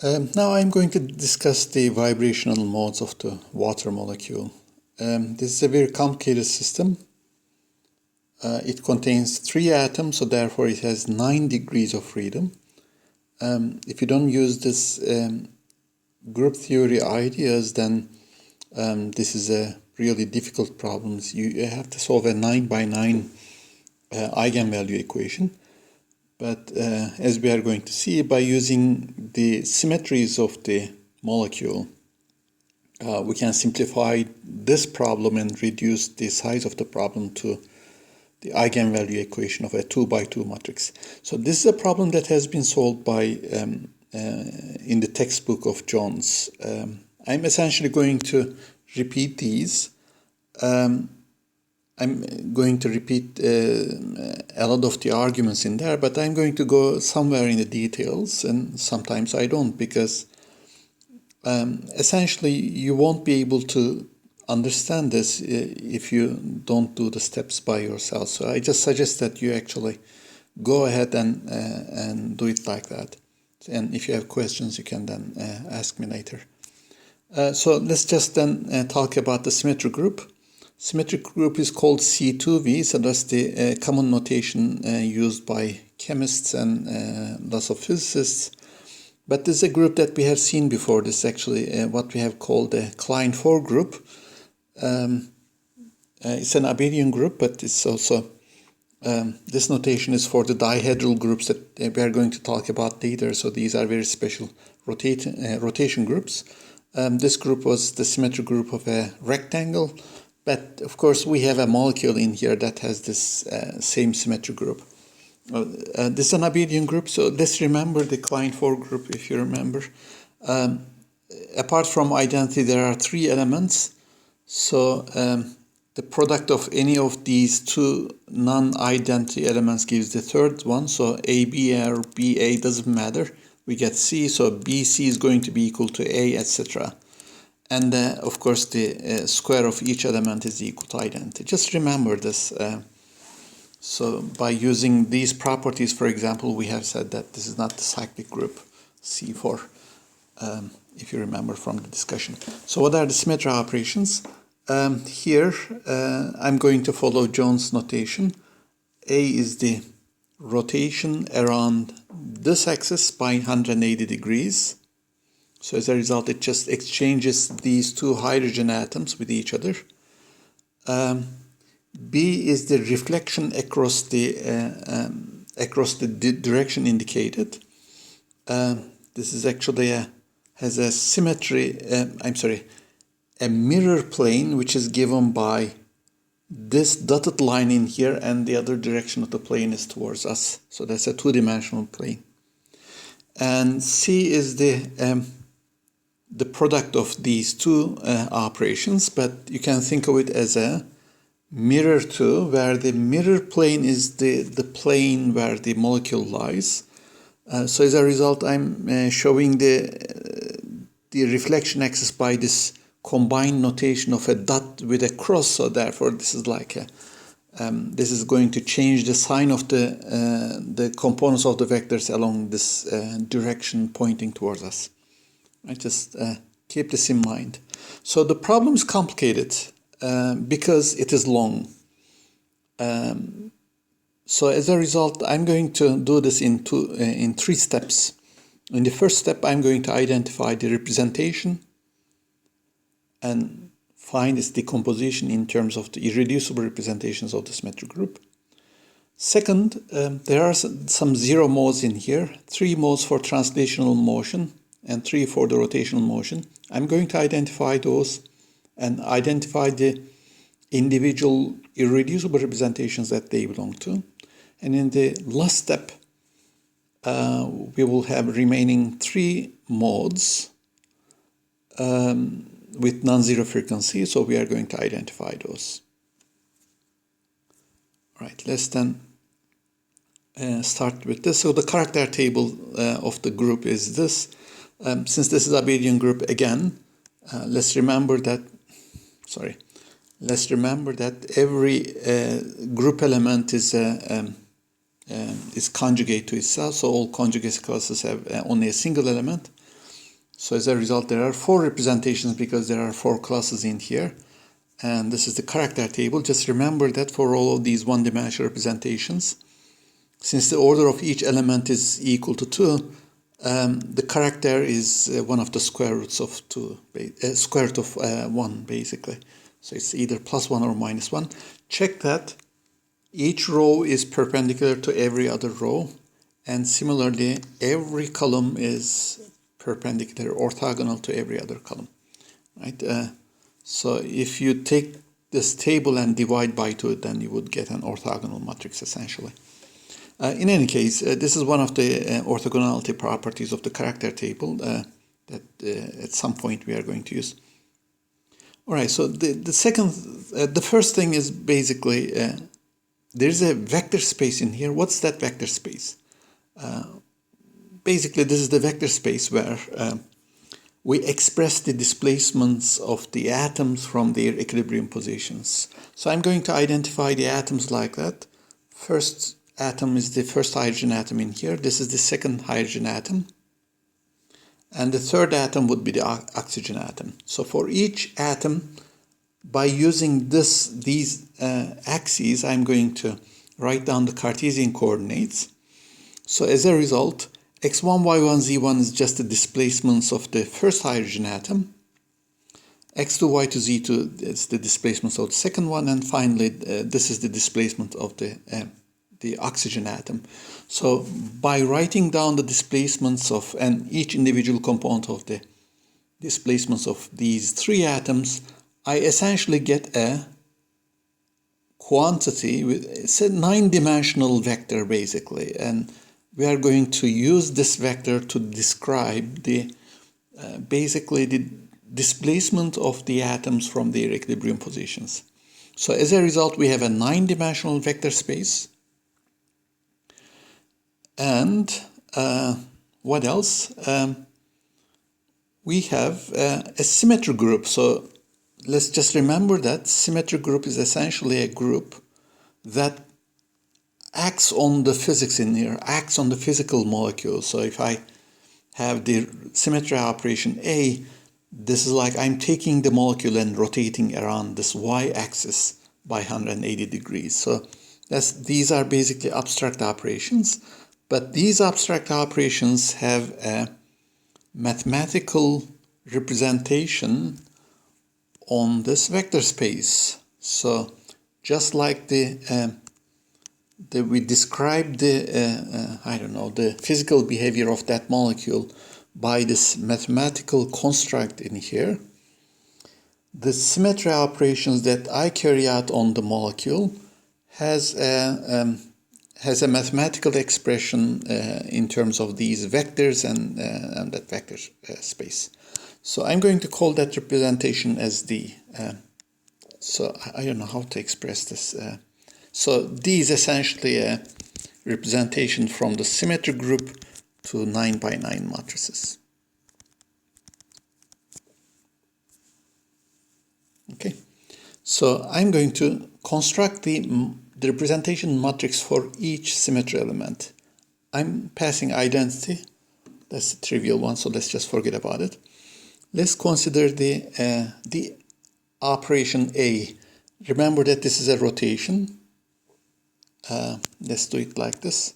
Now I'm going to discuss the vibrational modes of the water molecule. This is a very complicated system. It contains 3 atoms, so therefore it has 9 degrees of freedom. If you don't use this group theory ideas, then this is a really difficult problem. You have to solve a 9 by 9 eigenvalue equation. But as we are going to see, by using the symmetries of the molecule, we can simplify this problem and reduce the size of the problem to the eigenvalue equation of a 2 by 2 matrix. So this is a problem that has been solved by in the textbook of Jones. I'm essentially going to repeat these. I'm going to repeat a lot of the arguments in there, but I'm going to go somewhere in the details, and sometimes I don't, because essentially you won't be able to understand this if you don't do the steps by yourself. So I just suggest that you actually go ahead and do it like that. And if you have questions, you can then ask me later. So let's just then talk about the symmetry group. Symmetric group is called C2v, so that's the common notation used by chemists and lots of physicists. But this is a group that we have seen before. This is actually what we have called the Klein-4 group. It's an abelian group, but it's also, this notation is for the dihedral groups that we are going to talk about later. So these are very special rotation groups. This group was the symmetric group of a rectangle. But of course, we have a molecule in here that has this same symmetry group. This is an abelian group, so let's remember the Klein-4 group, if you remember. Apart from identity, there are 3 elements. So the product of any of these 2 non-identity elements gives the third one. So AB or BA doesn't matter. We get C, so BC is going to be equal to A, etc. And of course, the square of each element is equal to identity. Just remember this. So by using these properties, for example, we have said that this is not the cyclic group C4, if you remember from the discussion. So what are the symmetry operations? Here, I'm going to follow Jones' notation. A is the rotation around this axis by 180 degrees. So as a result, it just exchanges these 2 hydrogen atoms with each other. B is the reflection across the direction indicated. This is actually has a symmetry. A mirror plane, which is given by this dotted line in here, and the other direction of the plane is towards us. So that's a 2-dimensional plane. And C is the product of these 2 operations, but you can think of it as a mirror 2, where the mirror plane is the plane where the molecule lies. So as a result, I'm showing the reflection axis by this combined notation of a dot with a cross. So therefore, this is like this is going to change the sign of the components of the vectors along this direction pointing towards us. I just keep this in mind. So the problem is complicated because it is long. So as a result, I'm going to do this in 3 steps. In the first step, I'm going to identify the representation and find its decomposition in terms of the irreducible representations of the symmetric group. Second, there are some 0 modes in here, 3 modes for translational motion and 3 for the rotational motion. I'm going to identify those and identify the individual irreducible representations that they belong to. And in the last step, we will have remaining 3 modes with non-zero frequency, so we are going to identify those. All right, let's then start with this. So the character table of the group is this. Since this is a abelian group again, let's remember that every group element is conjugate to itself. So all conjugate classes have only a single element. So as a result, there are 4 representations because there are 4 classes in here. And this is the character table. Just remember that for all of these one-dimensional representations, since the order of each element is equal to 2, the character is one of the square roots of 2, square root of 1, basically. So it's either +1 or -1. Check that each row is perpendicular to every other row, and similarly, every column is perpendicular, orthogonal to every other column, right? So if you take this table and divide by 2, then you would get an orthogonal matrix, essentially. In any case, this is one of the orthogonality properties of the character table that at some point we are going to use. All right, so the first thing is basically there's a vector space in here. What's that vector space? Basically, this is the vector space where we express the displacements of the atoms from their equilibrium positions. So I'm going to identify the atoms like that. First atom is the first hydrogen atom in here. This is the second hydrogen atom. And the third atom would be the oxygen atom. So for each atom, by using these axes, I'm going to write down the Cartesian coordinates. So as a result, x1, y1, z1 is just the displacements of the first hydrogen atom. x2, y2, z2 is the displacements of the second one. And finally, this is the displacement of the oxygen atom. So by writing down the displacements of each individual component of the displacements of these 3 atoms, I essentially get a quantity it's a 9-dimensional vector basically, and we are going to use this vector to describe basically the displacement of the atoms from their equilibrium positions. So as a result, we have a 9-dimensional vector space. And what else? We have a symmetry group. So let's just remember that symmetry group is essentially a group that acts on the physics in here, acts on the physical molecule. So if I have the symmetry operation A, this is like I'm taking the molecule and rotating around this y-axis by 180 degrees. So these are basically abstract operations. But these abstract operations have a mathematical representation on this vector space. So just like we describe the physical behavior of that molecule by this mathematical construct in here, the symmetry operations that I carry out on the molecule has a mathematical expression in terms of these vectors and that vector space. So I'm going to call that representation as D. So I don't know how to express this. So D is essentially a representation from the symmetry group to 9x9 matrices. Okay, so I'm going to construct the representation matrix for each symmetry element. I'm passing identity. That's a trivial one, so let's just forget about it. Let's consider the operation A. Remember that this is a rotation. Let's do it like this.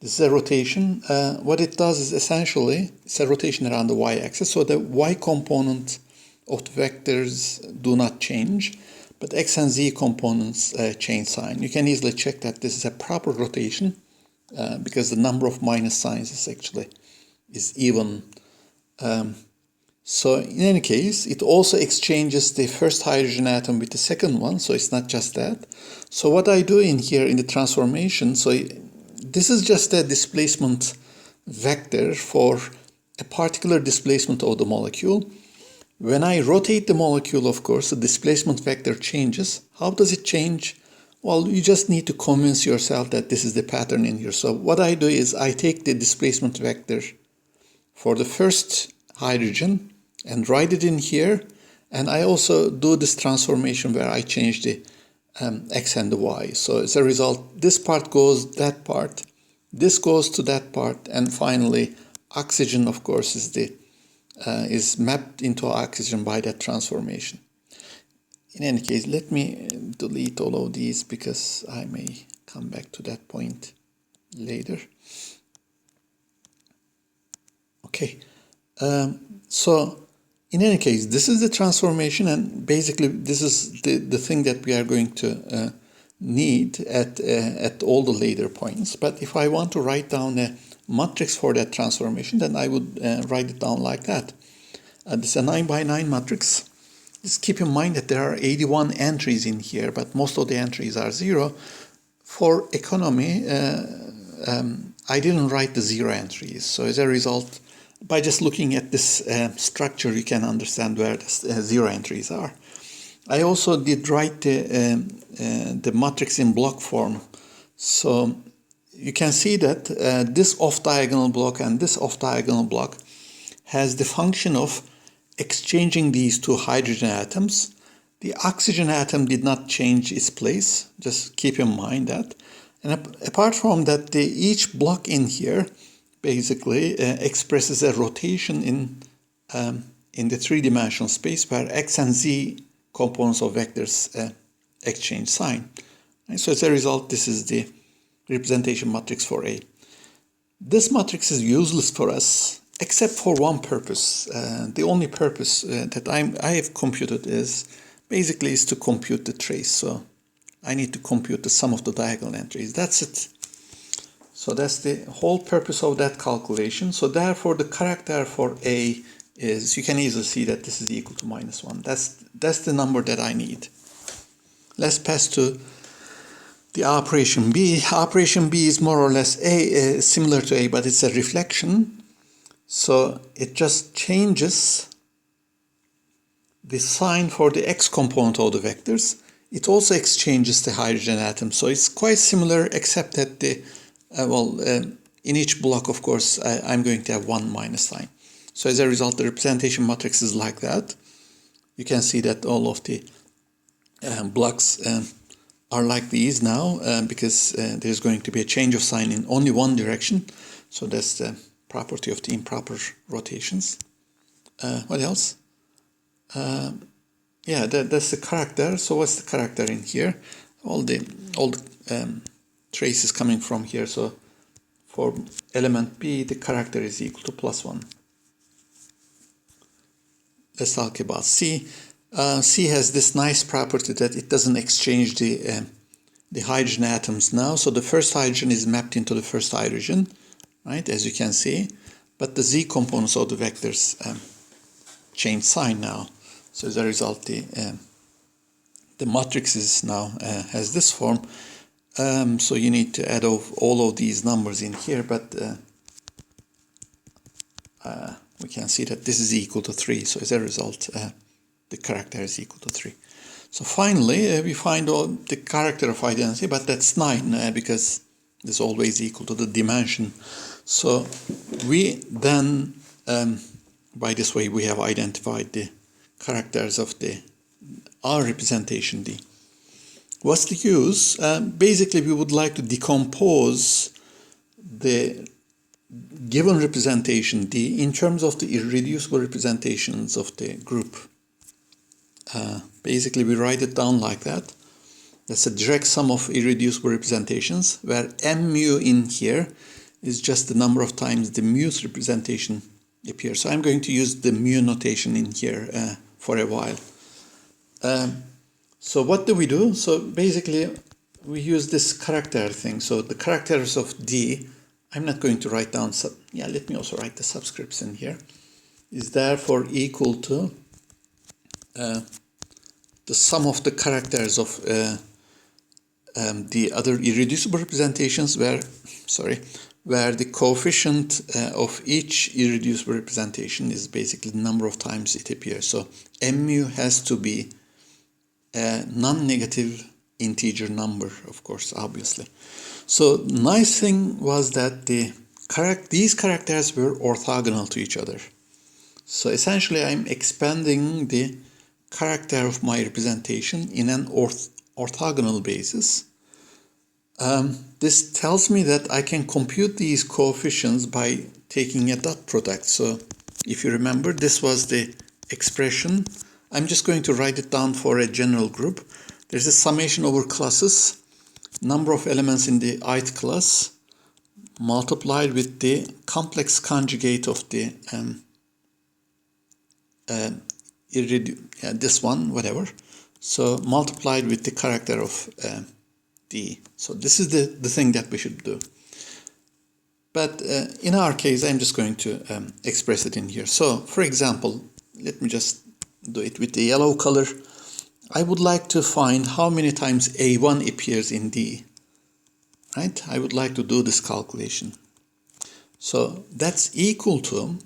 This is a rotation. What it does is essentially it's a rotation around the y-axis. So the y component of the vectors do not change, but x and z components change sign. You can easily check that this is a proper rotation because the number of minus signs is even. So in any case, it also exchanges the first hydrogen atom with the second one, so it's not just that. So what I do in here in the transformation, so this is just a displacement vector for a particular displacement of the molecule. When I rotate the molecule, of course, the displacement vector changes. How does it change? Well, you just need to convince yourself that this is the pattern in here. So what I do is I take the displacement vector for the first hydrogen and write it in here, and I also do this transformation where I change the x and the y. So as a result, this part goes that part, this goes to that part, and finally oxygen, of course, is the is mapped into oxygen by that transformation. In any case, let me delete all of these because I may come back to that point later. Okay, so in any case, this is the transformation, and basically this is the thing that we are going to need at all the later points. But if I want to write down a matrix for that transformation, then I would write it down like that. This is a 9 by 9 matrix. Just keep in mind that there are 81 entries in here, but most of the entries are 0. For economy, I didn't write the 0 entries. So as a result, by just looking at this structure, you can understand where the 0 entries are. I also did write the matrix in block form. So you can see that this off-diagonal block and this off-diagonal block has the function of exchanging these two hydrogen atoms. The oxygen atom did not change its place. Just keep in mind that. And apart from that, each block in here basically expresses a rotation in the three-dimensional space where x and z components of vectors exchange sign. And so as a result, this is the representation matrix for A. This matrix is useless for us except for one purpose. The only purpose that I have computed is basically to compute the trace. So I need to compute the sum of the diagonal entries. That's it. So that's the whole purpose of that calculation. So therefore, the character for A is, you can easily see that this is equal to -1. That's the number that I need. Let's pass to the operation B. Operation B is more or less similar to A, but it's a reflection. So it just changes the sign for the x component of the vectors. It also exchanges the hydrogen atom. So it's quite similar, except that in each block, of course, I'm going to have one minus sign. So as a result, the representation matrix is like that. You can see that all of the blocks are like these now because there's going to be a change of sign in only one direction. So that's the property of the improper rotations. What else? Yeah, that's the character. So what's the character in here? All the traces coming from here. So for element B, the character is equal to +1. Let's talk about C. C has this nice property that it doesn't exchange the hydrogen atoms now. So the first hydrogen is mapped into the first hydrogen, right, as you can see. But the Z components of the vectors change sign now. So as a result, the matrix is now has this form. So you need to add all of these numbers in here, but we can see that this is equal to 3. So as a result, the character is equal to 3. So finally, we find the character of identity, but that's 9 because it's always equal to the dimension. So we then, by this way, we have identified the characters of our representation D. What's the use? Basically, we would like to decompose the given representation D in terms of the irreducible representations of the group. Basically, we write it down like that. That's a direct sum of irreducible representations, where mu in here is just the number of times the mu's representation appears. So I'm going to use the mu notation in here for a while. So what do? So basically, we use this character thing. So the characters of D, I'm not going to write down, let me also write the subscripts in here, is therefore equal to the sum of the characters of the other irreducible representations where the coefficient of each irreducible representation is basically the number of times it appears. So mu has to be a non-negative integer number, of course, obviously. So nice thing was that these characters were orthogonal to each other. So essentially I'm expanding the character of my representation in an orthogonal basis. This tells me that I can compute these coefficients by taking a dot product. So If you remember, this was the expression. I'm just going to write it down for a general group. There's a summation over classes, number of elements in the ith class, multiplied with the complex conjugate of the this one, whatever. So multiplied with the character of d. So this is the thing that we should do. But in our case, I'm just going to express it in here. So, for example, let me just do it with the yellow color. I would like to find how many times A1 appears in D. Right? I would like to do this calculation. So that's equal to,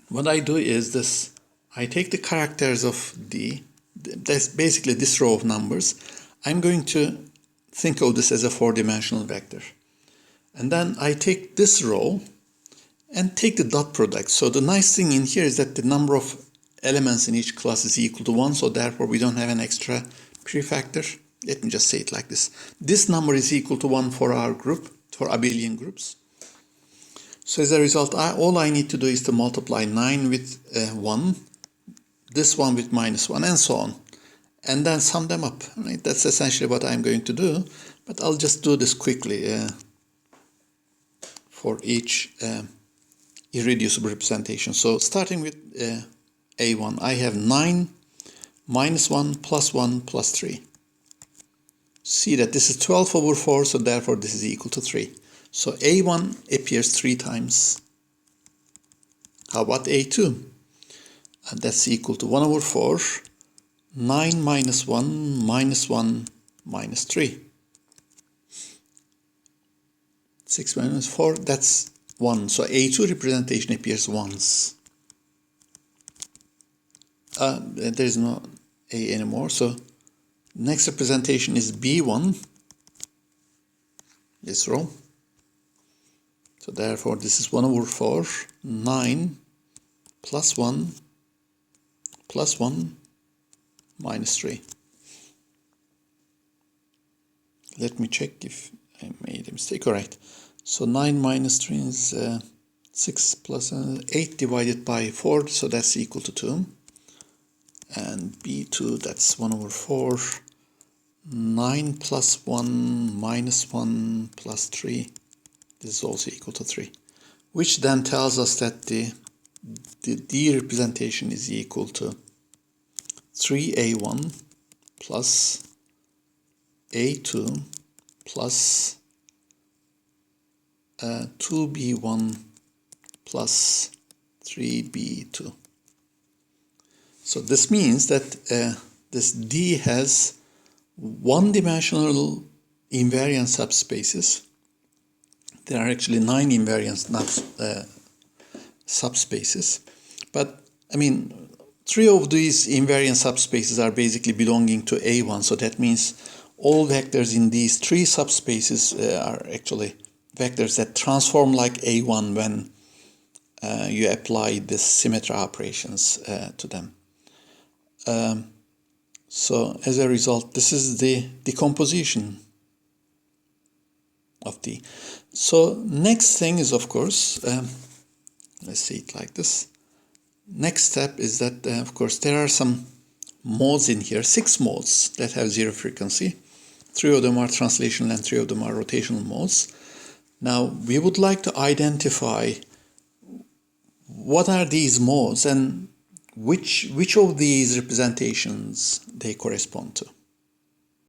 what I do is this. I take the characters of D. That's basically this row of numbers. I'm going to think of this as a four-dimensional vector. And then I take this row and take the dot product. So the nice thing in here is that the number of elements in each class is equal to 1, so therefore we don't have an extra prefactor. Let me just say it like this. This number is equal to 1 for our group, for abelian groups. So as a result, all I need to do is to multiply 9 with 1, this one with -1, and so on. And then sum them up. Right? That's essentially what I'm going to do. But I'll just do this quickly for each irreducible representation. So starting with A1, I have 9 -1 +1 +3. See that this is 12 over 4, so therefore this is equal to 3. So A1 appears 3 times. How about A2? And that's equal to 1 over 4, 9 -1 -1 -3. 6 minus 4, that's 1. So A2 representation appears once. There is no A anymore. So next representation is B1, this row. So therefore this is 1 over 4, 9 +1 +1 -3. Let me check if I made a mistake. All right. So 9 minus 3 is 6 plus 8 divided by 4, so that's equal to 2. And B2, that's 1 over 4. 9 plus 1 minus 1 plus 3, this is also equal to 3. Which then tells us that the D representation is equal to 3A1 plus A2 plus 2B1 plus 3B2. So this means that this D has one-dimensional invariant subspaces. There are actually 9 invariant subspaces. But, I mean, 3 of these invariant subspaces are basically belonging to A1. So that means all vectors in these 3 subspaces are actually vectors that transform like A1 when you apply this symmetry operations to them. So as a result, this is the decomposition of D. So next thing is, of course, let's see it like this. Next step is that, of course, there are some modes in here, 6 modes that have 0 frequency. 3 of them are translational and 3 of them are rotational modes. Now, we would like to identify what are these modes and which of these representations they correspond to.